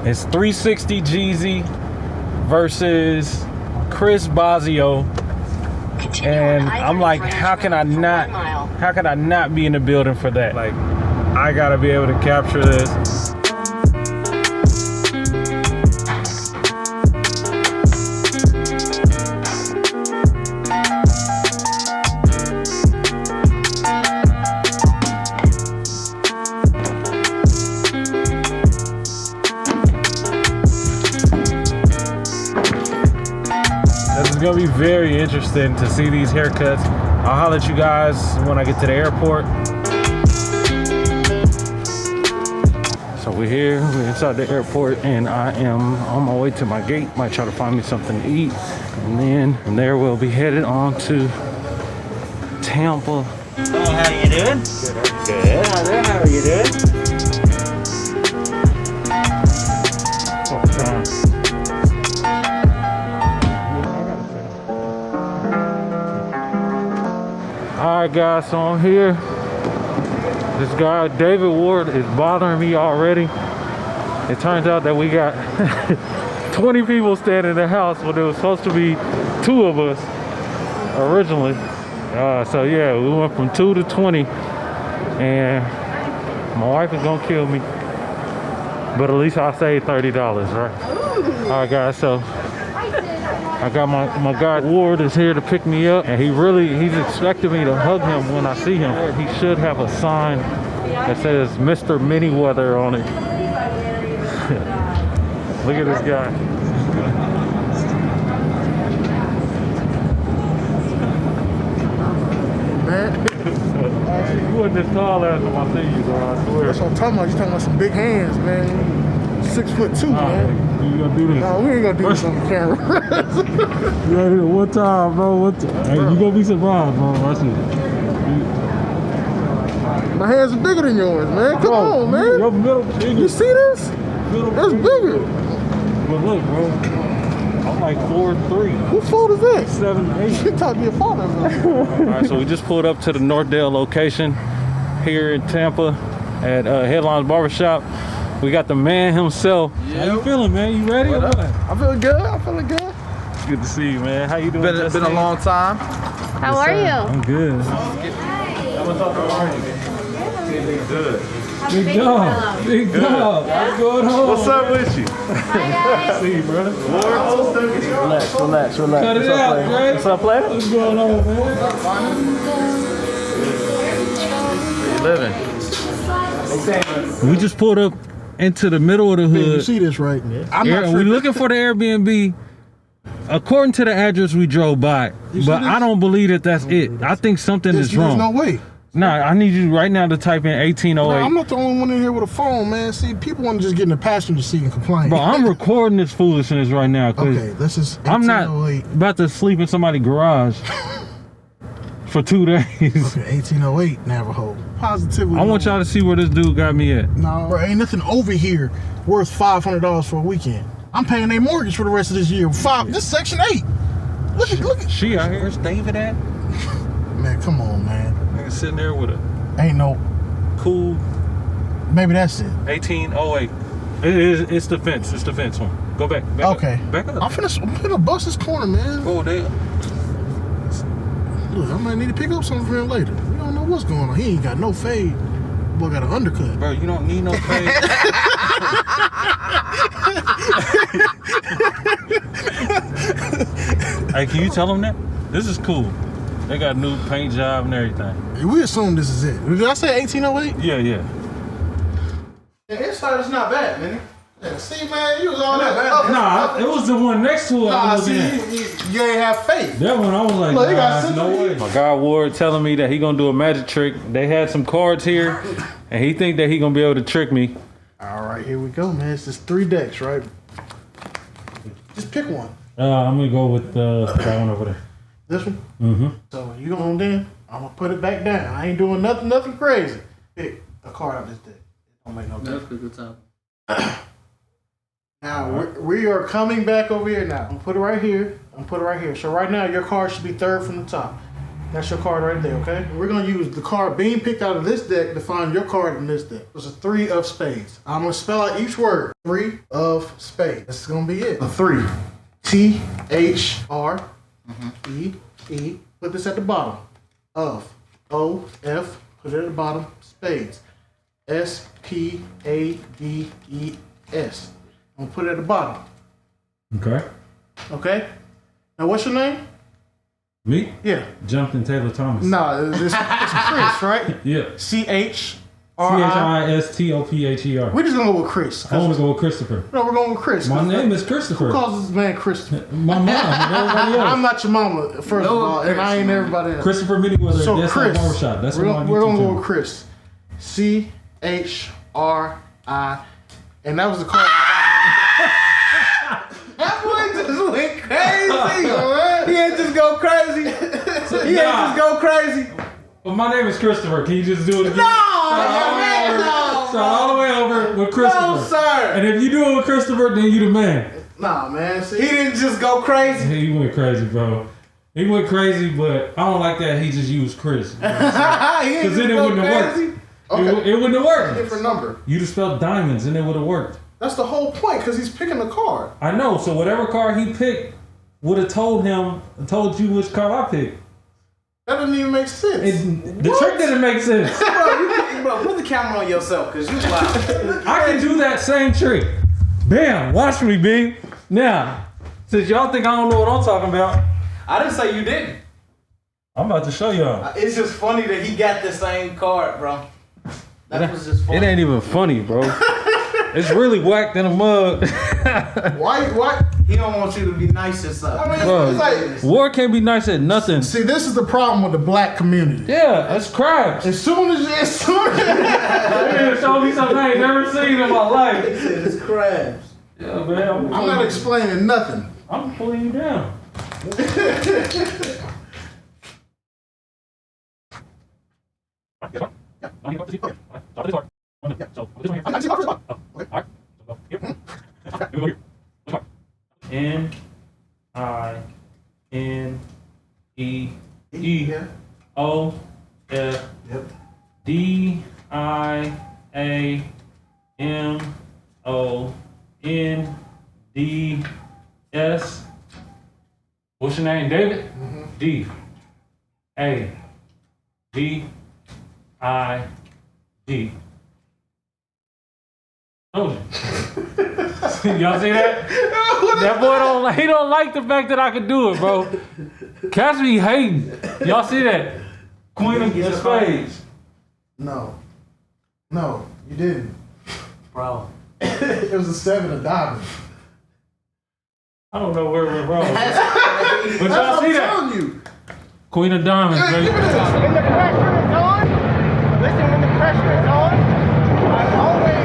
It's 360 Jeezy versus Chris Bazio. And I'm like, how can I not be in the building for that? Like, I gotta be able to capture this. It's gonna be very interesting to see these haircuts. I'll holler at you guys when I get to the airport. So we're here, we're inside the airport, and I am on my way to my gate. Might try to find me something to eat, and then from there we'll be headed on to Tampa. Hello, how you doing? Good. Hi there, how are you doing? Alright guys, so I'm here. This guy, David Ward, is bothering me already. It turns out that we got 20 people staying in the house when there was supposed to be 2 of us originally. So yeah, we went from 2 to 20, and my wife is gonna kill me. But at least I saved $30, right? Alright guys, so I got my guy Ward is here to pick me up, and he's expecting me to hug him when I see him. He should have a sign that says Mr. Miniweather on it. Look at this guy. Man. You wasn't this tall last time I see you, bro, I swear. That's what I'm talking about. You talking about some big hands, man. 6'2", man. You gonna do this? No, we ain't gonna do this on the camera. Yeah, one time, bro. Hey, you gonna be surprised, bro. Watch it. My hands are bigger than yours, man. Come on, man. Your middle finger. You see this? That's bigger. But look, bro. I'm like 4'3". Whose fault is that? 7'8". You talk to your father, man. Alright, so we just pulled up to the Northdale location here in Tampa at Headlines Barbershop. We got the man himself. Yeah. How you feeling, man? You ready or what? I'm feeling good. I'm feeling good. It's good to see you, man. How you doing? Been a long time. How are you? I'm good. How are you? Good. Big dog. Big dog. What's going on? What's up with you? Hi, See you, brother. Relax. Cut it out, Greg. What's up, player? What's going on, man? Where you living? We just pulled up into the middle of the hood. You see this, right? I'm not We're looking for the Airbnb. According to the address we drove by, but I don't believe that that's it. I think something is wrong. There's no way. Nah, I need you right now to type in 1808. No, I'm not the only one in here with a phone, man. See, people want to just get in the passenger seat and complain. Bro, I'm recording this foolishness right now. Okay, this is 1808. I'm not about to sleep in somebody's garage for 2 days. Okay, 1808 Navajo. Positively. I want y'all to see where this dude got me at. No, bro, ain't nothing over here worth $500 for a weekend. I'm paying their mortgage for the rest of this year. This Section 8. Look at. She out here. Where's David at? Man, come on, man. Nigga sitting there with a Ain't no. cool Maybe that's it. 1808. It's the fence. It's the fence one. Go back. Okay. Up. Back up. I'm finna bust this corner, man. Go there. Look, I might need to pick up something from him later. We don't know what's going on. He ain't got no fade. Boy got an undercut. Bro, you don't need no pay. Hey, can you tell them that? This is cool. They got a new paint job and everything. We assume this is it. Did I say 1808? Yeah. The inside is not bad, man. Yeah, see, man, you was all that bad. Nah, it was the one next to it. Nah, see, you ain't have faith. That one, I was like, Look, he got nah, no sympathy. way. My guy Ward telling me that he gonna do a magic trick. They had some cards here, and he think that he gonna be able to trick me. All right, here we go, man. It's just 3 decks, right? Just pick one. I'm gonna go with that one over there. This one? Mm-hmm. So you going then? I'm gonna put it back down. I ain't doing nothing crazy. Pick a card out of this deck. Don't make no difference. That's a good time. Now we are coming back over here now. I'm gonna put it right here. So right now your card should be 3rd from the top. That's your card right there, okay? We're gonna use the card being picked out of this deck to find your card in this deck. There's a 3 of spades. I'm gonna spell out each word. 3 of spades. This is gonna be it. A 3. T-H-R-E-E. Put this at the bottom. Of. O-F. Put it at the bottom. Spades. S-P-A-D-E-S. I'm gonna put it at the bottom. Okay. Okay? Now what's your name? Me? Yeah. Jonathan Taylor Thomas. No, it's Chris, right? Yeah. C-H-R-I. C-H-R-I-S-T-O-P-H-E-R. We're just gonna go with Chris. I want to go with Christopher. No, we're going with Chris. My name is Christopher. Who calls this man Christopher? My mom and everybody else. I'm not your mama, first of all, and I ain't everybody else. Christopher Meetingweather. So That's Chris, Barbershop. That's we're what gonna go with Chris. C-H-R-I. And that was the card. That boy just went crazy. He ain't just go crazy. He ain't just go crazy. Well, my name is Christopher. Can you just do it again? No, man, no. Start all the way over with Christopher. No, sir. And if you do it with Christopher, then you the man. Nah, man. See, He didn't just go crazy. He went crazy, bro. He went crazy, but I don't like that he just used Chris. He ain't Because just then it go wouldn't have crazy. worked. Okay. It wouldn't have worked. different number. You'd have spelled diamonds and it would have worked. That's the whole point, because he's picking a card. I know. So whatever card he picked would have told you which card I picked. That doesn't even make sense. The trick didn't make sense. Bro, put the camera on yourself, because you wild. I can do that same trick. Bam, watch me, B. Now, since y'all think I don't know what I'm talking about, I didn't say you didn't. I'm about to show y'all. It's just funny that he got the same card, bro. That was just funny. It ain't even funny, bro. It's really whacked in a mug. Why? He don't want you to be nice and stuff. I mean, Bro, it's like, war can't be nice at nothing. see, this is the problem with the black community. Yeah, that's crabs. As soon as Yeah, show me something I ain't never seen in my life. He said it's crabs. Yeah, man. I'm not explaining nothing. I'm pulling you down. N I N E E O F D I A M O N D S. What's your name, David? D A D I D. Oh. Y'all see that? That boy he don't like the fact that I can do it, bro. Catch me hating. Y'all see that? Queen of spades. No, you didn't. Bro. It was a 7 of diamonds. I don't know where we're wrong. But That's y'all what see I'm that? telling you. Queen of diamonds, baby. When the pressure is on, listen, when the pressure is on, I always.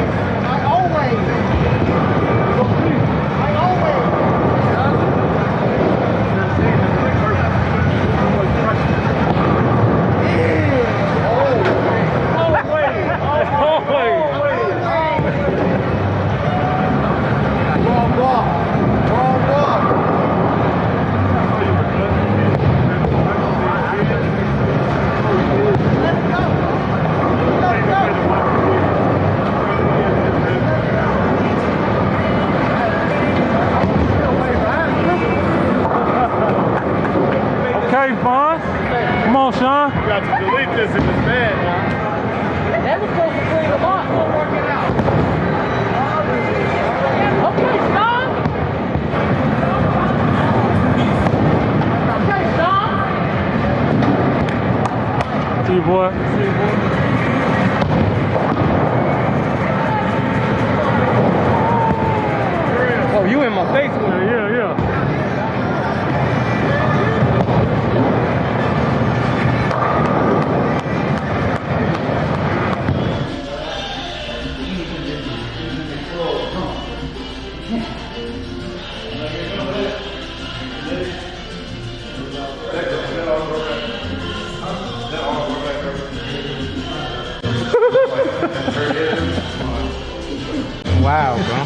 Okay, Fonz. Come on, Sean. You got to delete this if it's bad. That was supposed to clean them up. We'll work it out. Okay, Sean. Okay, Sean. See you, boy. See you, boy. Oh, you in my face with it. Yeah, yeah. Wow, bro. I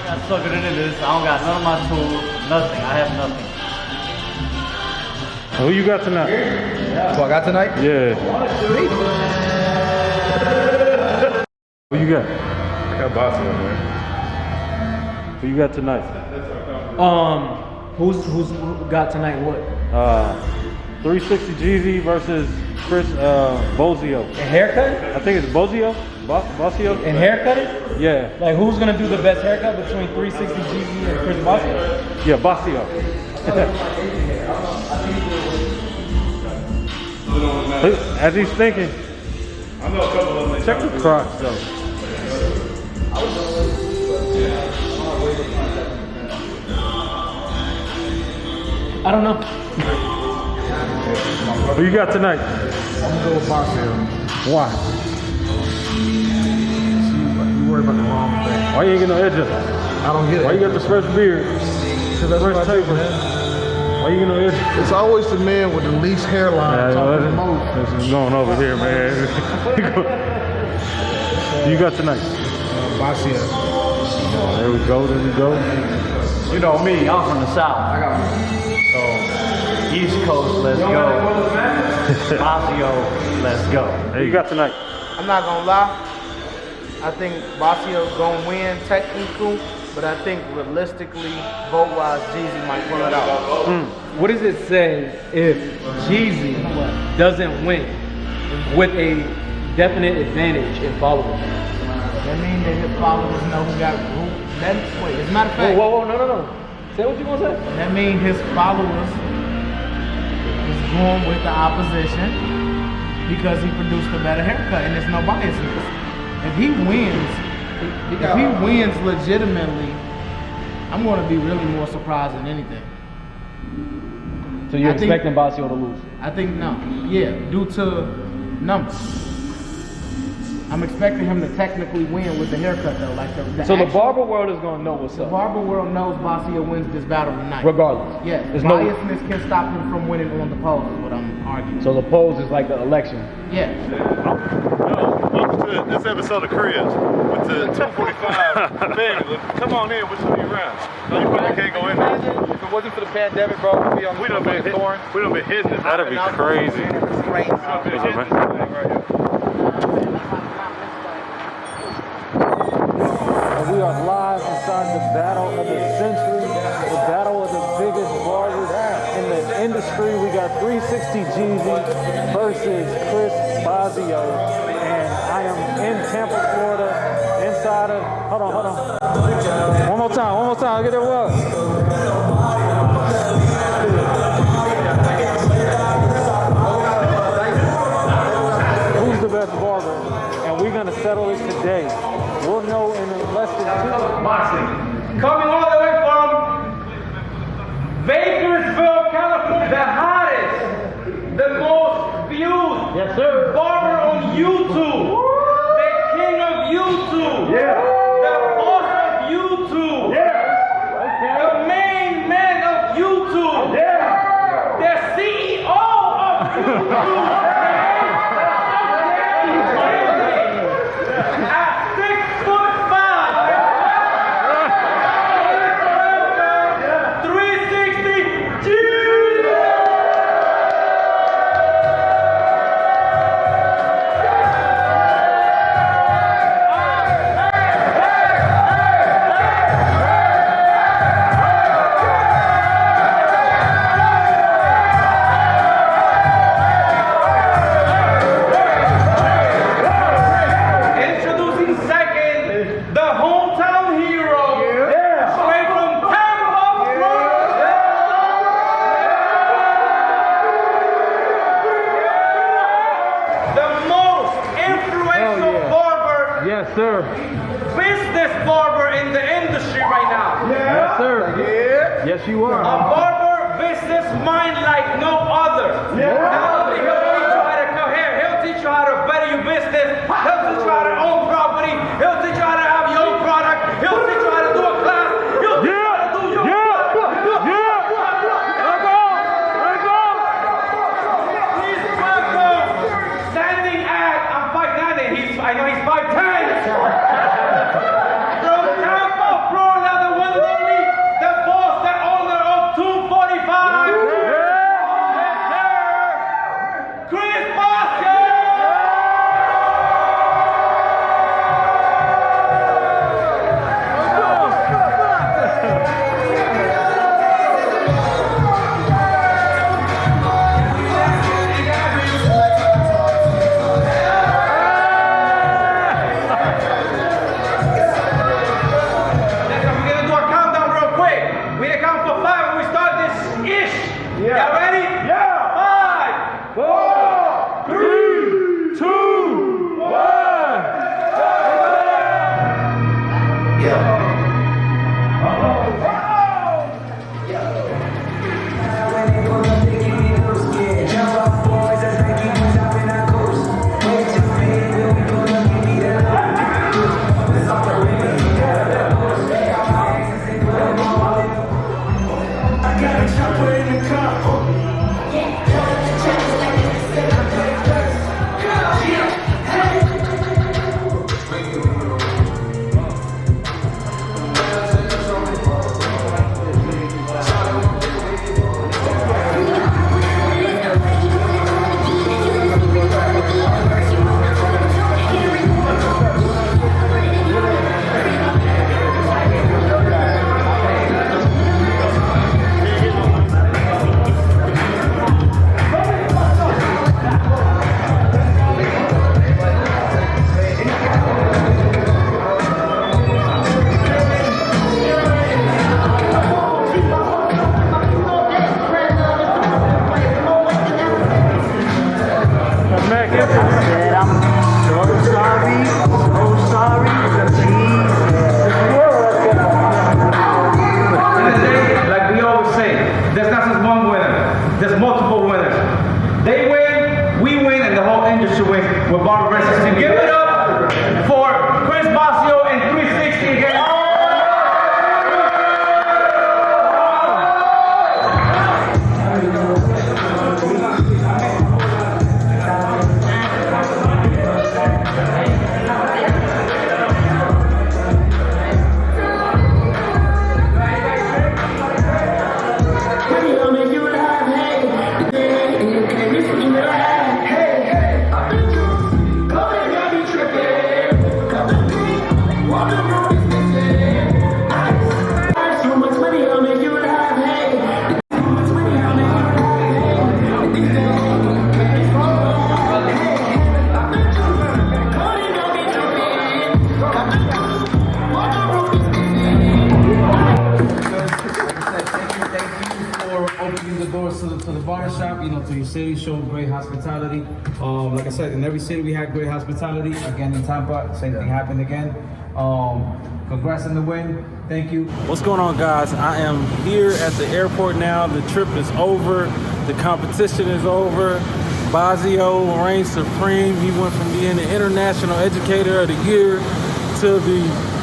got suckered into this. I don't got none of my tools. Nothing. I have nothing. Who you got tonight? Who I got tonight? Yeah. Who you got? I got Boston, man. Who you got tonight? Who's got tonight what? 360 Jeezy versus Chris Bozio. And haircut? I think it's Bozio? Bozio? And haircutting? Yeah. Like who's gonna do the best haircut between 360 GZ and Chris Boston? Yeah, Bozio. As he's thinking, I know a couple of them. check the Crocs though. I don't know. Who you got tonight? I'm gonna go with Barber. Why? You worry about the wrong thing. Why you ain't get no edges? I don't get it. Why you got the fresh beard? Because that's what I do, man. Why you get no edges? It's always the man with the least hairline talking the most. This is going over here, man. Who you got tonight? Basia. There we go, there we go. You know me, I'm from the South. So, East Coast, let's go. Basio, let's go. There you got tonight. I'm not gonna lie. I think Basio's gonna win technical, but I think realistically, vote-wise, Jeezy might pull it out. What does it say if Jeezy doesn't win with a definite advantage in followers? That means that his followers know who got who. Wait, as a matter of fact, Whoa, no. Say what you gonna say? that means his followers is going with the opposition because he produced a better haircut and there's no bias in this. If he wins legitimately, I'm going to be really more surprised than anything. So you're I think- expecting Basio to lose? I think no. Yeah, due to numbers. I'm expecting him to technically win with the haircut though. Like the So the actual- barber world is gonna know what's the up, barber world knows Basia wins this battle tonight. regardless. Yeah, There's no. biasness can stop him from winning on the polls is what I'm arguing. So the polls is like the election. Yeah. Welcome to this episode of Cribs with the 245 family. Come on in with 20 rounds. No, you probably can't go in there. If it wasn't for the pandemic, bro, we'd be on the We done been hitting this. That'd be crazy. We done been hitting this thing right here. We are live inside the battle of the century, the battle of the biggest barbers in the industry. We got 360 Jeezy versus Chris Bosio, and I am in Tampa, Florida, inside of, hold on. One more time, get it well. Who's the best barber? And we're gonna settle this today. We'll know in less than 2 Boxing. Coming all the way from Bakersville, California, the hottest, the most viewed barber on YouTube, the king of YouTube, the boss of YouTube, the main man of YouTube, the CEO of YouTube. At 6'5", 360 Introducing second, the hometown hero, straight from Tampa, Florida. The most influential barber, Yes, sir. business barber in the industry right now. Yes, sir. Yes, you A are. barber business mind like no other. Not only he'll teach you how to come here, he'll teach you how to better your business, he'll teach you how to own property, he'll teach you how to have your own product, he'll teach you how to do a class, he'll teach you how to do your Please welcome, standing at, I'm 5'9", I know he's 5'10". From Tampa, Florida, the one and only, the boss, the owner of 245. There's multiple winners. They win, we win, and the whole industry wins with Barber Verzuz. And give it up for Chris Basio and 360 again. To the barbershop, you know, to your city, show great hospitality. Like I said, in every city we had great hospitality. Again, in Tampa, same thing happened again. Congrats on the win. Thank you. What's going on, guys? I am here at the airport now. The trip is over. The competition is over. Basio reigns supreme. He went from being the International Educator of the Year to the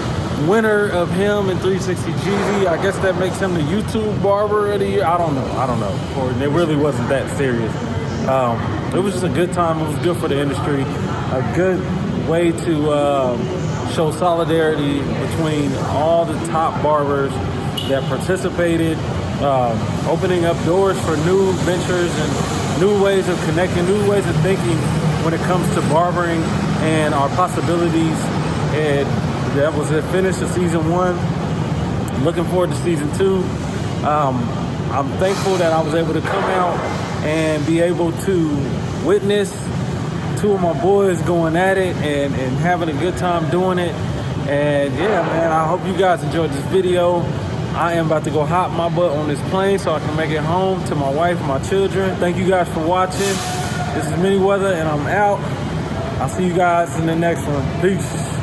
winner of him in 360 Jeezy. I guess that makes him the YouTube Barber of the Year. I don't know. Or it really wasn't that serious. It was just a good time. It was good for the industry. A good way to show solidarity between all the top barbers that participated, opening up doors for new ventures and new ways of connecting, new ways of thinking when it comes to barbering and our possibilities. And that was the finish of season 1. Looking forward to season 2. I'm thankful that I was able to come out and be able to witness 2 of my boys going at it and having a good time doing it. And yeah, man, I hope you guys enjoyed this video. I am about to go hop my butt on this plane so I can make it home to my wife and my children. Thank you guys for watching. This is Mini Weather and I'm out. I'll see you guys in the next one. Peace.